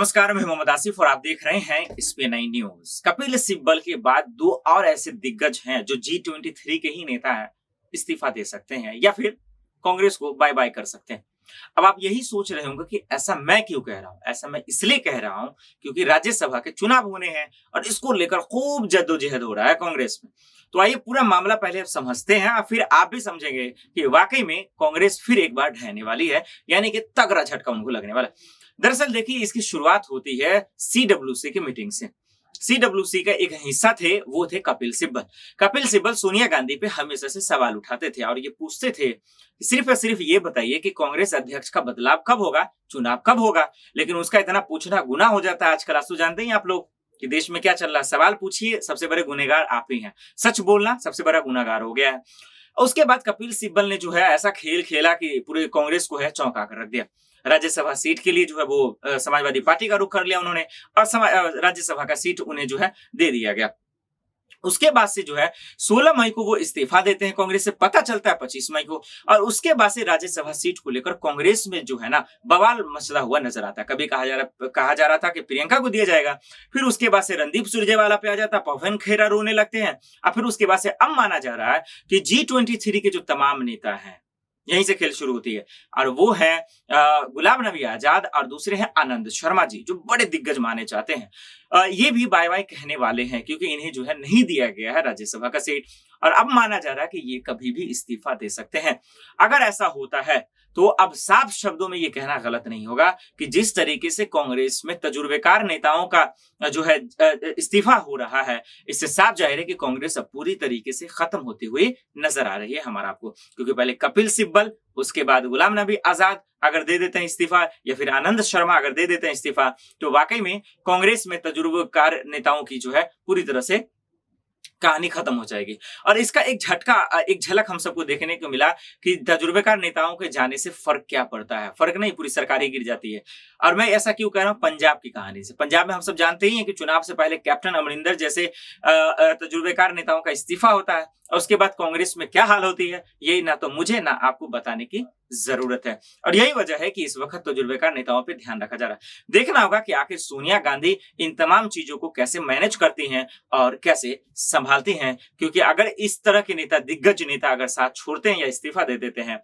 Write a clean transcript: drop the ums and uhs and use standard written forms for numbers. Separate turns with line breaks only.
नमस्कार, मैं मोहम्मद आसिफ और आप देख रहे हैं SPN9 न्यूज। कपिल सिब्बल के बाद दो और ऐसे दिग्गज हैं जो G23 के ही नेता हैं, इस्तीफा दे सकते हैं या फिर कांग्रेस को बाय बाय कर सकते हैं। अब आप यही सोच रहे होंगे कि ऐसा मैं क्यों कह रहा हूं। ऐसा मैं इसलिए कह रहा हूं क्योंकि राज्यसभा के चुनाव होने हैं और इसको लेकर खूब जद्दोजहद हो रहा है कांग्रेस में। तो आइए पूरा मामला पहले समझते हैं और फिर आप भी समझेंगे कि वाकई में कांग्रेस फिर एक बार ढहने वाली है, यानी कि तगड़ा झटका उनको लगने वाला है। दरअसल देखिए, इसकी शुरुआत होती है CWC की मीटिंग से। CWC का एक हिस्सा थे, वो थे कपिल सिब्बल। कपिल सिब्बल सोनिया गांधी पे हमेशा से सवाल उठाते थे और ये पूछते थे कि सिर्फ और सिर्फ ये बताइए कि कांग्रेस अध्यक्ष का बदलाव कब होगा, चुनाव कब होगा। लेकिन उसका इतना पूछना गुनाह हो जाता है आजकल। आज तो जानते ही आप लोग कि देश में क्या चल रहा है। सवाल पूछिए, सबसे बड़े गुनहगार आप ही हैं। सच बोलना सबसे बड़ा गुनहगार हो गया है। उसके बाद कपिल सिब्बल ने जो है ऐसा खेल खेला कि पूरे कांग्रेस को है चौंका कर रख दिया। राज्यसभा सीट के लिए जो है वो समाजवादी पार्टी का रुख कर लिया उन्होंने और राज्यसभा का सीट उन्हें जो है दे दिया गया। उसके बाद से जो है 16 मई को वो इस्तीफा देते हैं, कांग्रेस से पता चलता है 25 मई को। और उसके बाद से राज्यसभा सीट को लेकर कांग्रेस में जो है ना बवाल मचला हुआ नजर आता है। कभी कहा जा रहा था कि प्रियंका को दिया जाएगा, फिर उसके बाद से रणदीप सुरजेवाला पे आ जाता, पवन खेरा रोने लगते हैं और फिर उसके बाद से अब माना जा रहा है कि G23 के जो तमाम नेता हैं, यहीं से खेल शुरू होती है। और वो है गुलाम नबी आजाद और दूसरे हैं आनंद शर्मा जी, जो बड़े दिग्गज माने जाते हैं। ये भी बाय बाय कहने वाले हैं क्योंकि इन्हें जो है नहीं दिया गया है राज्यसभा का सीट और अब माना जा रहा है कि ये कभी भी इस्तीफा दे सकते हैं। अगर ऐसा होता है तो अब साफ शब्दों में ये कहना गलत नहीं होगा कि जिस तरीके से कांग्रेस में तजुर्बेकार नेताओं का जो है इस्तीफा हो रहा है, इससे साफ जाहिर है कि कांग्रेस अब पूरी तरीके से खत्म होती हुई नजर आ रही है हमारा आपको। क्योंकि पहले कपिल सिब्बल, उसके बाद गुलाम नबी आजाद अगर दे देते हैं इस्तीफा या फिर आनंद शर्मा अगर दे देते हैं इस्तीफा, तो वाकई में कांग्रेस में तजुर्बेकार नेताओं की जो है पूरी तरह से कहानी खत्म हो जाएगी। और इसका एक झटका, एक झलक हम सबको देखने को मिला कि तजुर्बेकार नेताओं के जाने से फर्क क्या पड़ता है। फर्क नहीं, पूरी सरकार ही गिर जाती है। और मैं ऐसा क्यों कह रहा हूं, पंजाब की कहानी से। पंजाब में हम सब जानते ही हैं कि चुनाव से पहले कैप्टन अमरिंदर जैसे तजुर्बेकार नेताओं का इस्तीफा होता है और उसके बाद कांग्रेस में क्या हाल होती है, यही ना तो मुझे ना आपको बताने की जरूरत है। और यही वजह है कि इस वक्त तजुर्बेकार नेताओं पे ध्यान रखा जा रहा है। देखना होगा कि आखिर सोनिया गांधी इन तमाम चीजों को कैसे मैनेज करती हैं और कैसे संभालती हैं। क्योंकि अगर इस तरह के नेता, दिग्गज नेता अगर साथ छोड़ते हैं या इस्तीफा दे देते हैं